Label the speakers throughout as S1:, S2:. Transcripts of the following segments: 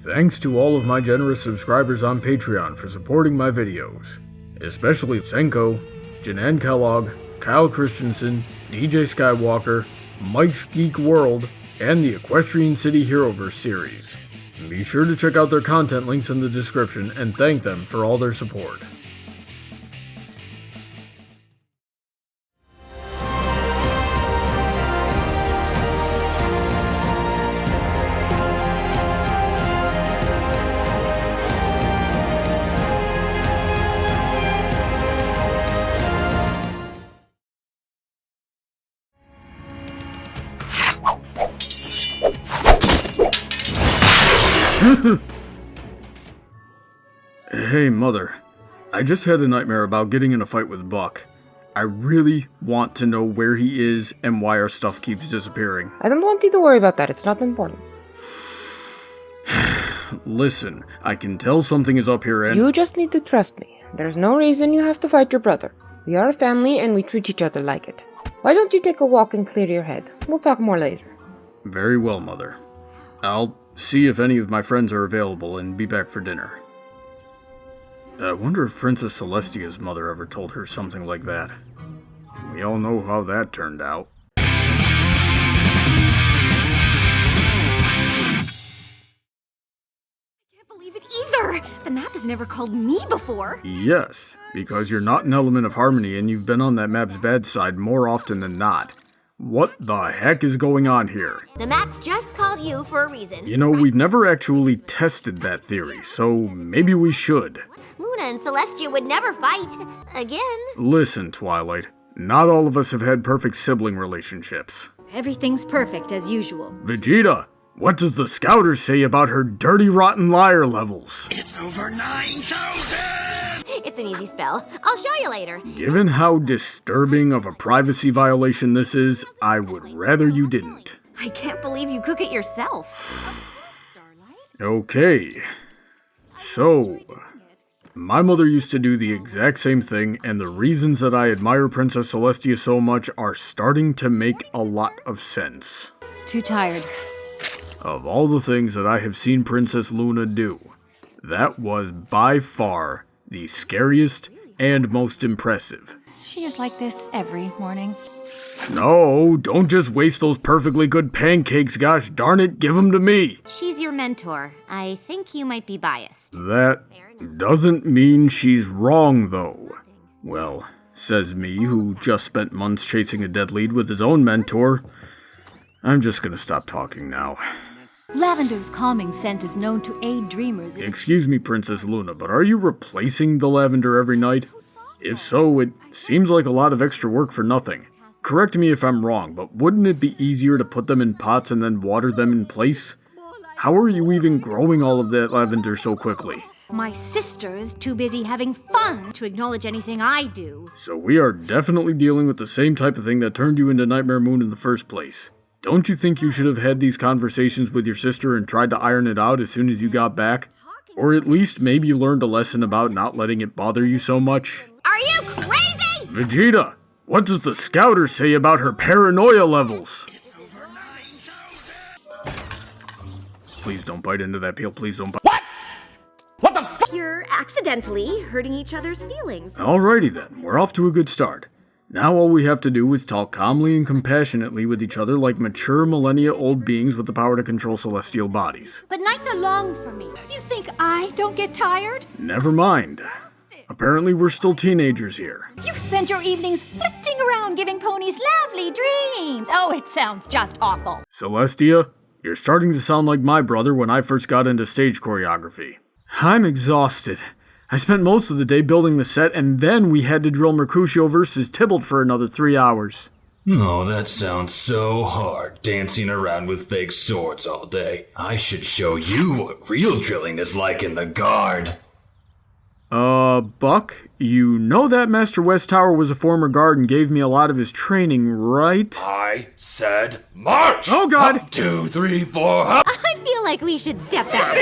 S1: Thanks to all of my generous subscribers on Patreon for supporting my videos, especially Senko, Janan Kellogg, Kyle Christensen, DJ Skywalker, Mike's Geek World, and the Equestrian City Heroverse series. Be sure to check out their content links in the description and thank them for all their support. Hey, Mother. I just had a nightmare about getting in a fight with Buck. I really want to know where he is and why our stuff keeps disappearing.
S2: I don't want you to worry about that, it's not important.
S1: Listen, I can tell something is up here and—
S2: You just need to trust me. There's no reason you have to fight your brother. We are a family and we treat each other like it. Why don't you take a walk and clear your head? We'll talk more later.
S1: Very well, Mother. I'll see if any of my friends are available and be back for dinner. I wonder if Princess Celestia's mother ever told her something like that. We all know how that turned out.
S3: I can't believe it either! The map has never called me before!
S1: Yes, because you're not an element of harmony and you've been on that map's bad side more often than not. What the heck is going on here?
S4: The map just called you for a reason.
S1: You know, we've never actually tested that theory, so maybe we should.
S4: Luna and Celestia would never fight. Again.
S1: Listen, Twilight. Not all of us have had perfect sibling relationships.
S3: Everything's perfect as usual.
S1: Vegeta, what does the Scouter say about her dirty, rotten liar levels?
S5: It's over 9,000!
S4: It's an easy spell. I'll show you later.
S1: Given how disturbing of a privacy violation this is, I would rather you didn't.
S3: I can't believe you cook it yourself.
S1: Okay. So, my mother used to do the exact same thing, and the reasons that I admire Princess Celestia so much are starting to make a lot of sense.
S3: Too tired.
S1: Of all the things that I have seen Princess Luna do, that was by far the scariest and most impressive.
S3: She is like this every morning.
S1: No, don't just waste those perfectly good pancakes, gosh darn it, give them to me.
S4: She's your mentor. I think you might be biased.
S1: That doesn't mean she's wrong, though. Well, says me, who just spent months chasing a dead lead with his own mentor. I'm just gonna stop talking now.
S3: Lavender's calming scent is known to aid dreamers.
S1: Excuse me, Princess Luna, but are you replacing the lavender every night? If so, it seems like a lot of extra work for nothing. Correct me if I'm wrong, but wouldn't it be easier to put them in pots and then water them in place? How are you even growing all of that lavender so quickly?
S3: My sister is too busy having fun to acknowledge anything I do.
S1: So we are definitely dealing with the same type of thing that turned you into Nightmare Moon in the first place. Don't you think you should have had these conversations with your sister and tried to iron it out as soon as you got back? Or at least maybe learned a lesson about not letting it bother you so much?
S4: Are you crazy?
S1: Vegeta, what does the Scouter say about her paranoia levels?
S5: It's over 9,000!
S1: Please don't bite into that peel, please don't bite.
S3: You're accidentally hurting each other's feelings.
S1: Alrighty then, we're off to a good start. Now all we have to do is talk calmly and compassionately with each other like mature millennia-old beings with the power to control celestial bodies.
S3: But nights are long for me. You think I don't get tired?
S1: Never mind. Apparently we're still teenagers here.
S6: You spend your evenings flitting around giving ponies lovely dreams. Oh, it sounds just awful.
S1: Celestia, you're starting to sound like my brother when I first got into stage choreography. I'm exhausted. I spent most of the day building the set, and then we had to drill Mercutio versus Tybalt for another 3 hours.
S7: Oh, that sounds so hard, dancing around with fake swords all day. I should show you what real drilling is like in the guard.
S1: Buck, you know that Master West Tower was a former guard and gave me a lot of his training, right?
S7: I said march!
S1: Oh, God!
S7: Up, 2, 3, 4, up!
S3: I feel like we should step back.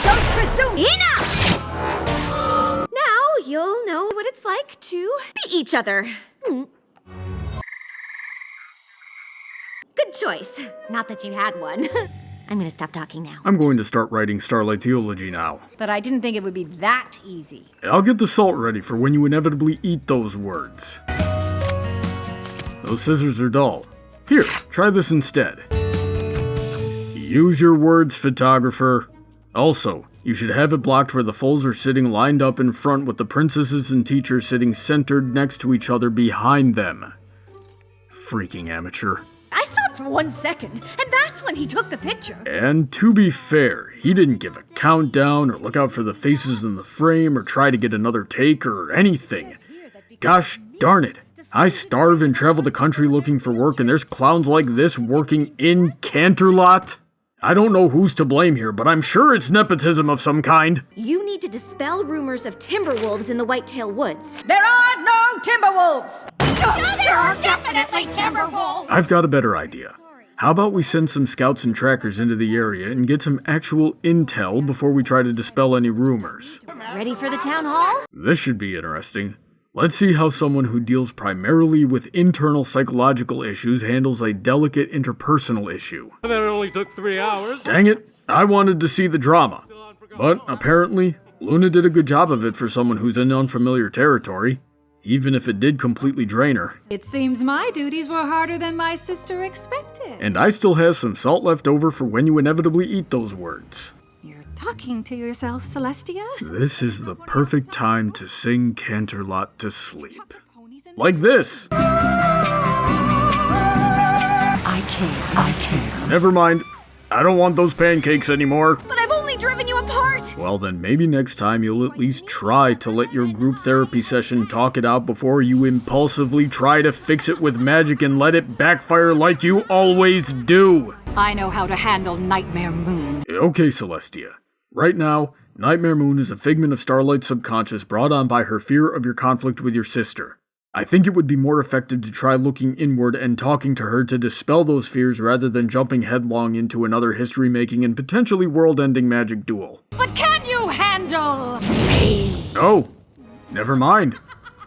S3: Don't presume. Enough! Now you'll know what it's like to beat each other. Good choice. Not that you had one.
S4: I'm gonna stop talking now.
S1: I'm going to start writing Starlight's eulogy now.
S6: But I didn't think it would be that easy.
S1: I'll get the salt ready for when you inevitably eat those words. Those scissors are dull. Here, try this instead. Use your words, photographer. Also, you should have it blocked where the foals are sitting lined up in front with the princesses and teachers sitting centered next to each other behind them. Freaking amateur.
S6: I stopped for 1 second, and that's when he took the picture.
S1: And to be fair, he didn't give a countdown or look out for the faces in the frame or try to get another take or anything. Gosh darn it. I starve and travel the country looking for work and there's clowns like this working in Canterlot? I don't know who's to blame here, but I'm sure it's nepotism of some kind.
S3: You need to dispel rumors of timberwolves in the Whitetail Woods.
S6: There are no Timberwolves! There are definitely Timberwolves!
S1: I've got a better idea. How about we send some scouts and trackers into the area and get some actual intel before we try to dispel any rumors?
S3: Ready for the town hall?
S1: This should be interesting. Let's see how someone who deals primarily with internal psychological issues handles a delicate interpersonal issue.
S8: That only took 3 hours.
S1: Dang it, I wanted to see the drama. But apparently, Luna did a good job of it for someone who's in unfamiliar territory, even if it did completely drain her.
S9: It seems my duties were harder than my sister expected.
S1: And I still have some salt left over for when you inevitably eat those words.
S9: You're talking to yourself, Celestia?
S1: This is the perfect time to sing Canterlot to sleep. Like this!
S9: I can't.
S1: Never mind. I don't want those pancakes anymore.
S3: But I've only driven you apart!
S1: Well then, maybe next time you'll at least try to let your group therapy session talk it out before you impulsively try to fix it with magic and let it backfire like you always do.
S9: I know how to handle Nightmare Moon.
S1: Okay, Celestia. Right now, Nightmare Moon is a figment of Starlight's subconscious brought on by her fear of your conflict with your sister. I think it would be more effective to try looking inward and talking to her to dispel those fears rather than jumping headlong into another history-making and potentially world-ending magic duel.
S9: But can you handle me?
S1: No, never mind.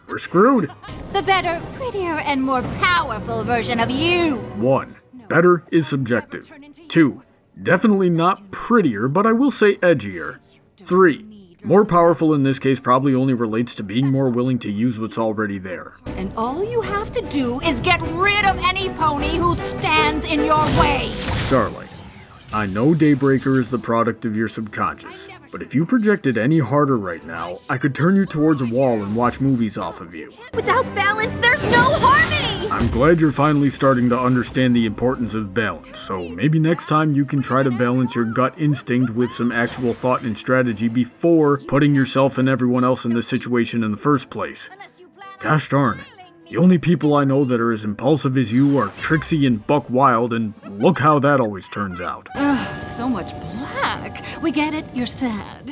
S1: We're screwed.
S6: The better, prettier, and more powerful version of you.
S1: 1. Better is subjective. 2. Definitely not prettier, but I will say edgier. 3. More powerful in this case probably only relates to being more willing to use what's already there.
S6: And all you have to do is get rid of any pony who stands in your way.
S1: Starlight, I know Daybreaker is the product of your subconscious, but if you projected any harder right now, I could turn you towards a wall and watch movies off of you.
S3: Without balance, there's no harmony!
S1: I'm glad you're finally starting to understand the importance of balance, so maybe next time you can try to balance your gut instinct with some actual thought and strategy before putting yourself and everyone else in this situation in the first place. Gosh darn, the only people I know that are as impulsive as you are Trixie and Buck Wilde, and look how that always turns out.
S9: Ugh, so much black. We get it, you're sad.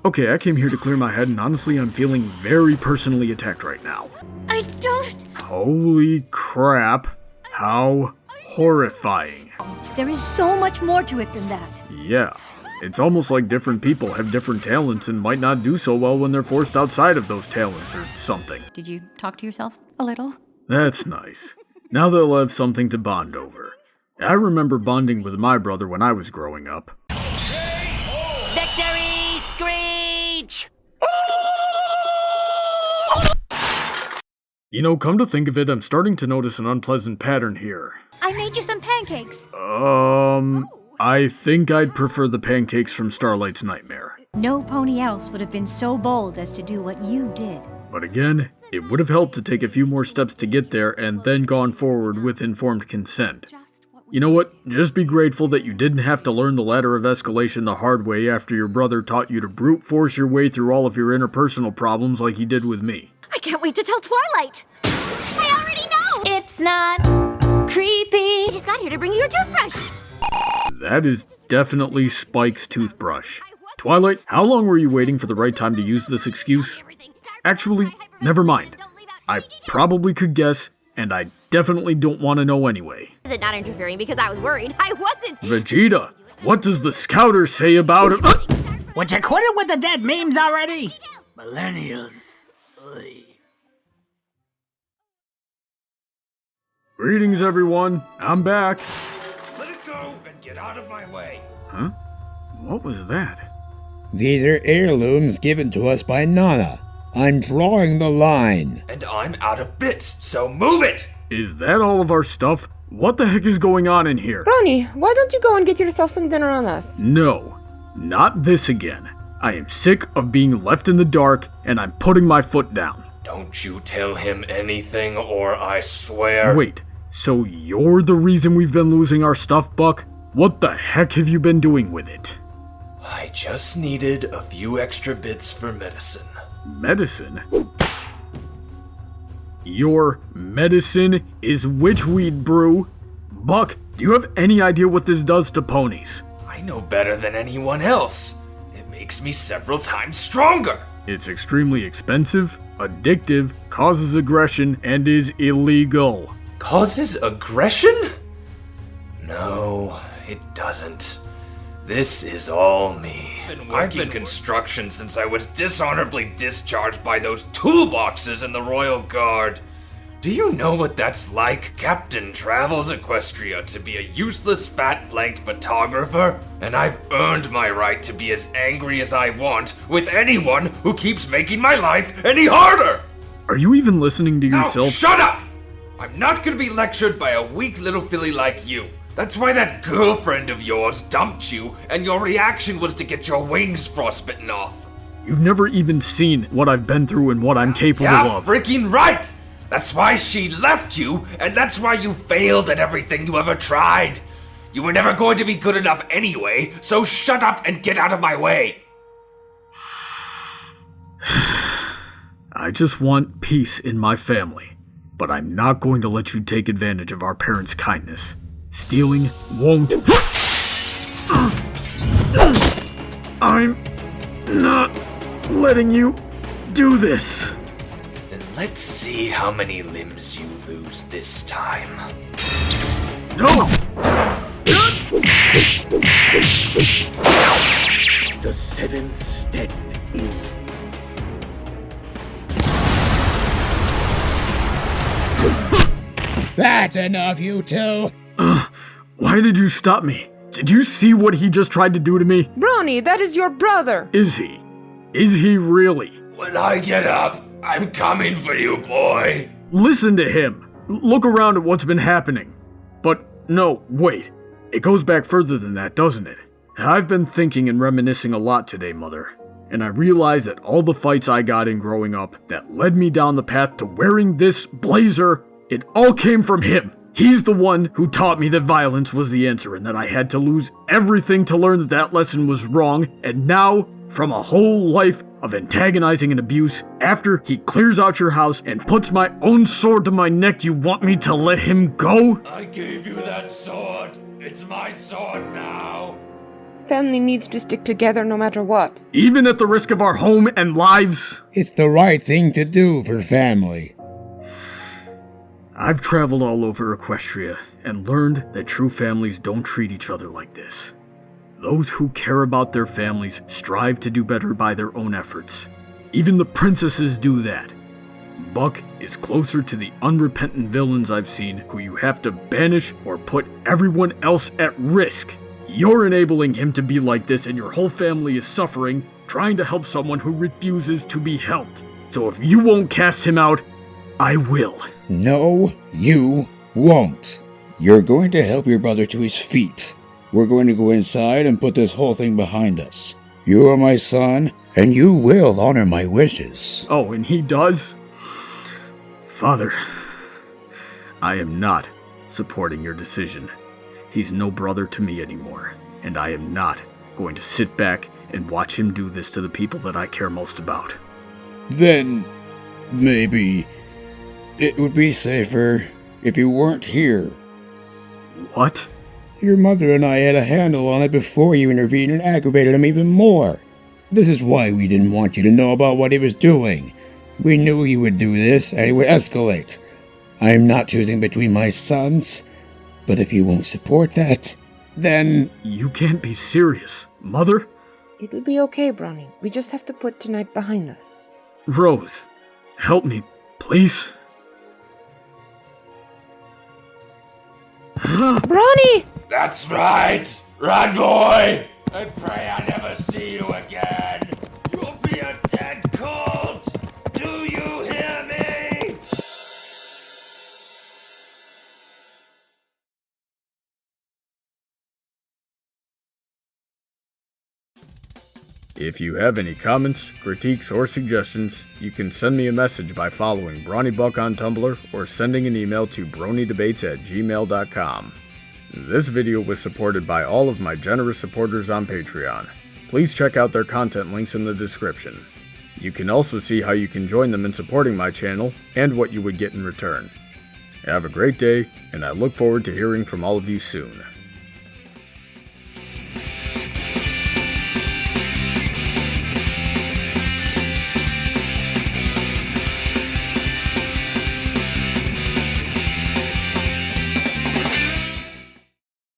S1: Okay, I came here to clear my head, and honestly, I'm feeling very personally attacked right now.
S3: I don't...
S1: Holy crap. How horrifying.
S6: There is so much more to it than that.
S1: Yeah, it's almost like different people have different talents and might not do so well when they're forced outside of those talents or something.
S6: Did you talk to yourself?
S9: A little.
S1: That's nice. Now they'll have something to bond over. I remember bonding with my brother when I was growing up.
S5: Victory screech!
S1: You know, come to think of it, I'm starting to notice an unpleasant pattern here.
S3: I made you some pancakes.
S1: I think I'd prefer the pancakes from Starlight's Nightmare.
S4: No pony else would have been so bold as to do what you did.
S1: But again, it would have helped to take a few more steps to get there and then gone forward with informed consent. You know what? Just be grateful that you didn't have to learn the ladder of escalation the hard way after your brother taught you to brute force your way through all of your interpersonal problems like he did with me.
S3: I can't wait to tell Twilight. I already know.
S4: It's not creepy.
S3: I just got here to bring you your toothbrush.
S1: That is definitely Spike's toothbrush. Twilight, how long were you waiting for the right time to use this excuse? Actually, never mind. I probably could guess, and I definitely don't want to know anyway.
S3: Is it not interfering because I was worried? I wasn't.
S1: Vegeta, what does the scouter say about it?
S10: Would you quit it with the dead memes already? Millennials. Ugh.
S1: Greetings, everyone. I'm back.
S5: Let it go!
S7: up and get out of my way.
S1: Huh? What was that?
S10: These are heirlooms given to us by Nana. I'm drawing the line.
S7: And I'm out of bits, so move it!
S1: Is that all of our stuff? What the heck is going on in here?
S2: Brawny, why don't you go and get yourself some dinner on us?
S1: No, not this again. I am sick of being left in the dark, and I'm putting my foot down.
S7: Don't you tell him anything, or I swear...
S1: Wait, so you're the reason we've been losing our stuff, Buck? What the heck have you been doing with it?
S7: I just needed a few extra bits for medicine.
S1: Medicine? Your medicine is witchweed brew? Buck, do you have any idea what this does to ponies?
S7: I know better than anyone else. It makes me several times stronger.
S1: It's extremely expensive, addictive, causes aggression, and is illegal.
S7: Causes aggression? No, it doesn't. This is all me. I've been construction since I was dishonorably discharged by those toolboxes in the Royal Guard. Do you know what that's like? Captain travels Equestria to be a useless fat-flanked photographer, and I've earned my right to be as angry as I want with anyone who keeps making my life any harder!
S1: Are you even listening to yourself?
S7: Now, shut up! I'm not gonna be lectured by a weak little filly like you. That's why that girlfriend of yours dumped you, and your reaction was to get your wings frostbitten off.
S1: You've never even seen what I've been through and what I'm capable of.
S7: Freaking right! That's why she left you, and that's why you failed at everything you ever tried. You were never going to be good enough anyway, so shut up and get out of my way.
S1: I just want peace in my family, but I'm not going to let you take advantage of our parents' kindness. Stealing won't... I'm not letting you do this.
S7: Then let's see how many limbs you lose this time.
S1: No!
S11: The seventh step is...
S10: That's enough, you two.
S1: Why did you stop me? Did you see what he just tried to do to me?
S2: Brawny, that is your brother!
S1: Is he? Is he really?
S7: When I get up, I'm coming for you, boy.
S1: Listen to him. Look around at what's been happening. But no, wait. It goes back further than that, doesn't it? I've been thinking and reminiscing a lot today, Mother. And I realized that all the fights I got in growing up that led me down the path to wearing this blazer, it all came from him. He's the one who taught me that violence was the answer and that I had to lose everything to learn that that lesson was wrong. And now, from a whole life of antagonizing and abuse, after he clears out your house and puts my own sword to my neck, you want me to let him go?
S7: I gave you that sword. It's my sword now.
S2: Family needs to stick together no matter what.
S1: Even at the risk of our home and lives?
S10: It's the right thing to do for family.
S1: I've traveled all over Equestria and learned that true families don't treat each other like this. Those who care about their families strive to do better by their own efforts. Even the princesses do that. Buck is closer to the unrepentant villains I've seen who you have to banish or put everyone else at risk. You're enabling him to be like this, and your whole family is suffering, trying to help someone who refuses to be helped. So if you won't cast him out, I will.
S10: No, you won't. You're going to help your brother to his feet. We're going to go inside and put this whole thing behind us. You are my son, and you will honor my wishes.
S1: Oh, and he does? Father, I am not supporting your decision. He's no brother to me anymore, and I am not going to sit back and watch him do this to the people that I care most about.
S10: Then, maybe it would be safer if you weren't here.
S1: What?
S10: Your mother and I had a handle on it before you intervened and aggravated him even more. This is why we didn't want you to know about what he was doing. We knew he would do this, and it would escalate. I am not choosing between my sons, but if you won't support that, then...
S1: You can't be serious, Mother?
S2: It'll be okay, Brawny. We just have to put tonight behind us.
S1: Rose, help me, please?
S2: Brawny!
S7: That's right! Run, boy! And pray I never see you again! You'll be a dead colt! Do you hear me?
S1: If you have any comments, critiques, or suggestions, you can send me a message by following Brawny Buck on Tumblr or sending an email to bronydebates@gmail.com. This video was supported by all of my generous supporters on Patreon. Please check out their content links in the description. You can also see how you can join them in supporting my channel and what you would get in return. Have a great day, and I look forward to hearing from all of you soon.